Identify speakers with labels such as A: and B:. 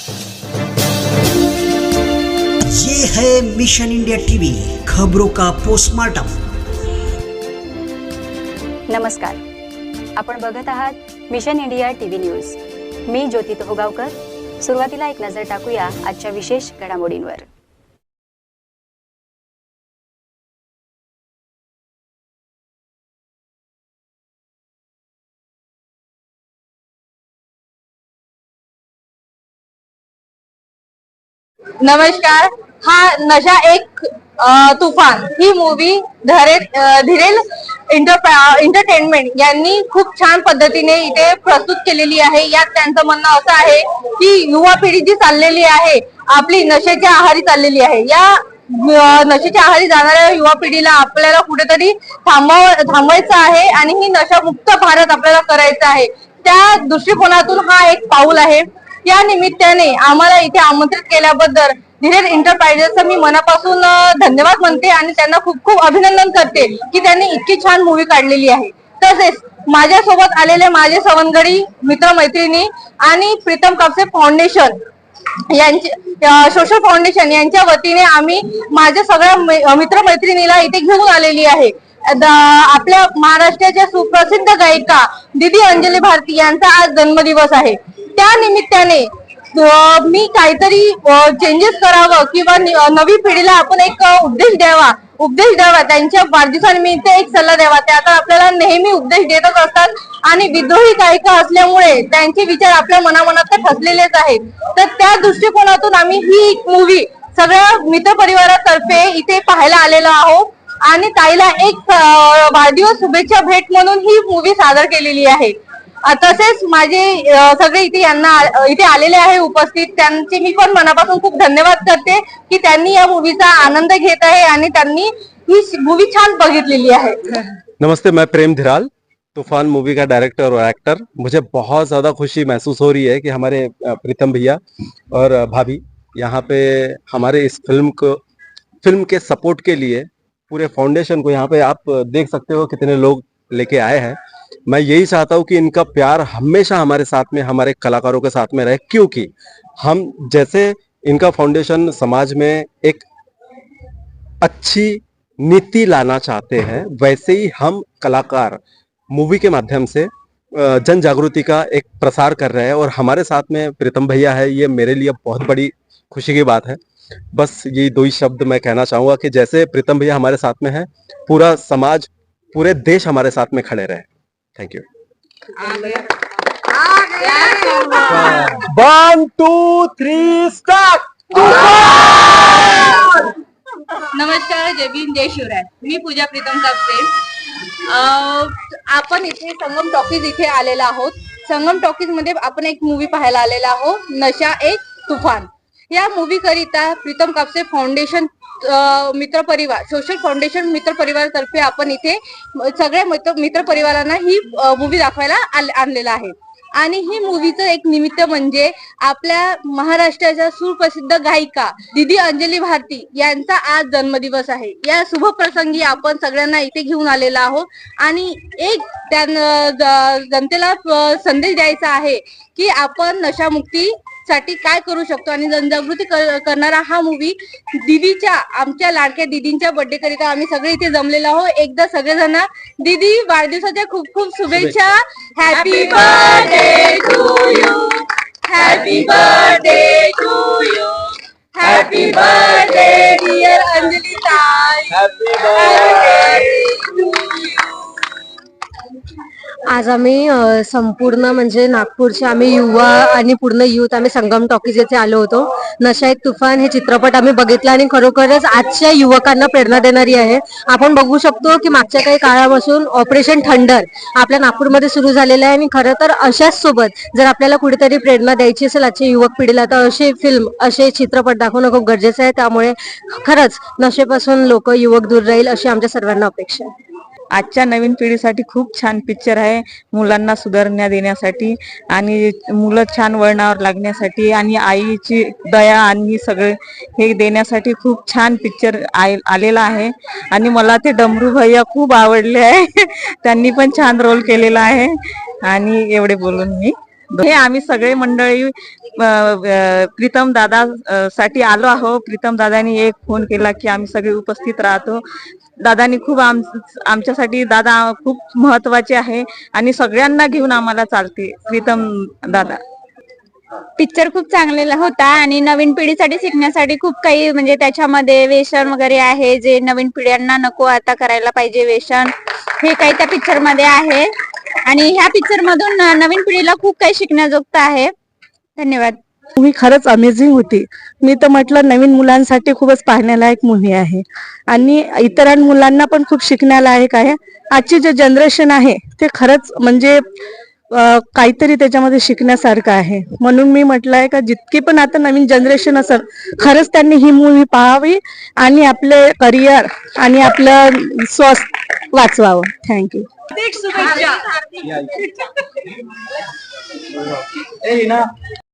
A: ये है mission India TV, खबरों का पोस्टमार्टम।
B: नमस्कार, आपण बघत आहात मिशन इंडिया टीव्ही न्यूज। मी ज्योती तोहगावकर। सुरुवातीला एक नजर टाकूया आजच्या विशेष घडामोडींवर।
C: नमस्कार। हा नशा एक तुफान ही मूवी धीरेल एंटरटेनमेंट यांनी खूप छान पद्धतीने इथे प्रस्तुत केलेली आहे। यात त्यांचं म्हणणं असं आहे की युवा पिढी जी चाललेली आहे आपली नशेच्या आहारी चाललेली आहे, या नशेच्या आहारी जाणाऱ्या युवा पिढीला आपल्याला कुठेतरी थांबवायचं आहे आणि ही नशामुक्त भारत आपल्याला करायचं आहे। त्या दृष्टिकोनातून हा एक पाऊल आहे। या निमित्ताने आम्हाला इथे आमंत्रित केल्याबद्दल धीरेल एंटरप्राइजेसचं मी मनापासून धन्यवाद म्हणते आणि त्यांना खूप खूप अभिनंदन करते की त्यांनी इतकी छान मूवी काढलेली आहे। तसेच माझ्यासोबत आलेले माझे सवंगडी मित्रमैत्रिणी आणि Pritam Kapse foundation social foundation यांच्या वतीने आम्ही माझ्या सगळ्या मित्रमैत्रिणीला इथे घेऊन आलेली आहे। आपल्या महाराष्ट्राच्या सुप्रसिद्ध गायिका दीदी अंजली भारती यांचा आज जन्मदिवस आहे। त्या निमित्ताने मी काहीतरी चेंजेस करावं किंवा नवी पिढीला आपण एक उपदेश द्यावा त्यांच्या वाढदिवसानिमित्त एक सल्ला द्यावा। त्या आता आपल्याला नेहमी उपदेश देतच असतात आणि विद्रोही गायिका असल्यामुळे त्यांचे विचार आपल्या मनामनात ठसलेलेच आहेत। तर त्या दृष्टिकोनातून आम्ही ही मूवी सगळ्या मित्रपरिवारातर्फे इथे पाहायला आलेलो आहोत आणि ताईला एक वाढदिवस शुभेच्छा भेट म्हणून ही मूवी सादर केलेली आहे। तसेच माझे सगळे इथे आलेले आहे उपस्थित, त्यांचे मी पण मनापासून खूप धन्यवाद करते की त्यांनी या मूवीचा आनंद घेत आहे आणि त्यांनी ही मूवी छान बघितलेली आहे।
D: नमस्ते, मैं प्रेम धिराल, तूफान मूवी का डायरेक्टर और एक्टर। मुझे बहुत ज़्यादा खुशी महसूस हो रही है कि हमारे प्रीतम भैया और भाभी यहाँ पे हमारे इस फिल्म के सपोर्ट के लिए पूरे फाउंडेशन को, यहाँ पे आप देख सकते हो कितने लोग लेके आए हैं। मैं यही चाहता हूँ कि इनका प्यार हमेशा हमारे साथ में, हमारे कलाकारों के साथ में रहे, क्योंकि हम जैसे इनका फाउंडेशन समाज में एक अच्छी नीति लाना चाहते हैं, वैसे ही हम कलाकार मूवी के माध्यम से जन जागृति का एक प्रसार कर रहे हैं और हमारे साथ में प्रीतम भैया है। ये मेरे लिए बहुत बड़ी खुशी की बात है। बस ये दो ही शब्द मैं कहना चाहूँगा कि जैसे प्रीतम भैया हमारे साथ में है, पूरा समाज, पूरे देश हमारे साथ में खड़े रहे। Thank you. 1 2 3 स्टार्ट।
C: नमस्कार, जय भीम, जय शिवराय। मी पूजा प्रीतम कापसे। आपण इथे संगम टॉकीज इथे आलेला आहोत। संगम टॉकीज मध्ये आपण एक मूवी पाहायला आलेला आहोत, नशा एक तुफान। या मूवी करिता प्रीतम कापसे फाउंडेशन मित्रपरिवार, सोशल फाउंडेशन मित्रपरिवारातर्फे आपण इथे सगळ्या मित्रपरिवारांना ही मूवी दाखवायला आणलेला आहे। आणि ही मूवीचं एक निमित्त म्हणजे आपल्या महाराष्ट्राच्या सुप्रसिद्ध गायिका दीदी अंजली भारती यांचा आज जन्मदिवस आहे। या शुभ प्रसंगी आपण सगळ्यांना इथे घेऊन आलेला आहोत आणि एक जनतेला संदेश द्यायचा आहे की आपण नशामुक्ती साठी काय करू शकतो आणि जनजागृती करणारा हा मूवी दीदीच्या, आमच्या लाडक्या दीदींच्या बर्थडे करिता आम्ही सगळे इथे जमलेलो आहोत। एकदा सगळेजण दीदी वाढदिवसाच्या खूप खूप शुभेच्छा। Happy birthday to you, happy birthday to you, happy birthday dear Anjali tai, happy birthday to you.
E: आज आम्ही संपूर्ण म्हणजे नागपूरचे आम्ही युवा आणि पूर्ण युथ आम्ही संगम टॉकीज येथे आलो होतो। नशा एक तुफान हे चित्रपट आम्ही बघितला आणि खरोखरच आजच्या युवकांना प्रेरणा देणारी आहे। आपण बघू शकतो की मागच्या काही काळापासून ऑपरेशन थंडर आपल्या नागपूरमध्ये सुरू झालेलं आहे आणि खरं तर अशाच सोबत जर आपल्याला कुठेतरी प्रेरणा द्यायची असेल आजच्या युवक पिढीला तर असे फिल्म, असे चित्रपट दाखवणं खूप गरजेचं आहे। त्यामुळे खरंच नशेपासून युवक दूर राहील अशी आमच्या सर्वांना अपेक्षा आहे।
F: आजच्या नवीन पिढीसाठी खूप छान पिक्चर आहे, मुलांना सुधारण्या देण्यासाठी आणि मुलं छान वळणावर लागण्यासाठी आणि आईची दया आणि सगळे हे देण्यासाठी खूप छान पिक्चर आलेला आहे। आणि मला ते डमरू भैया खूप आवडले आहे, त्यांनी पण छान रोल केलेला आहे। आणि एवढे बोलून मी हे आम्ही सगळे मंडळी प्रीतम दादा साठी आलो आहो. प्रीतम दादानी एक फोन केला की आम्ही सगळे उपस्थित राहतो. दादानी खूप आमच्यासाठी दादा खूप महत्वाचे आहे आणि सगळ्यांना घेऊन आम्हाला चालते प्रीतम दादा.
G: पिक्चर खूप चांगलेला होता आणि नवीन पिढीसाठी शिकण्यासाठी खूप काही म्हणजे त्याच्यामध्ये व्यसन वगैरे आहे जे नवीन पिढ्यांना नको आता करायला पाहिजे व्यसन, हे काही त्या पिक्चर मध्ये आहे आणि ह्या पिक्चर मधून नवीन पिढीला खूप काही शिकण्याजोगत आहे. धन्यवाद.
H: मूवी खरंच अमेझिंग होती. मी तर म्हटलं नवीन मुलांसाठी खूपच पाहण्यालायक मूवी आहे आणि इतर मुलांना पण खूप शिकण्यालायक आहे. आजची जे जनरेशन आहे ते खरंच म्हणजे काहीतरी त्याच्यामध्ये शिकण्यासारखं आहे. म्हणून मी म्हटलंय का जितकी पण आता नवीन जनरेशन असेल खरंच त्यांनी ही मूवी पाहावी आणि आपले करिअर आणि आपलं स्वास्थ्य वाचवावं. थँक्यू.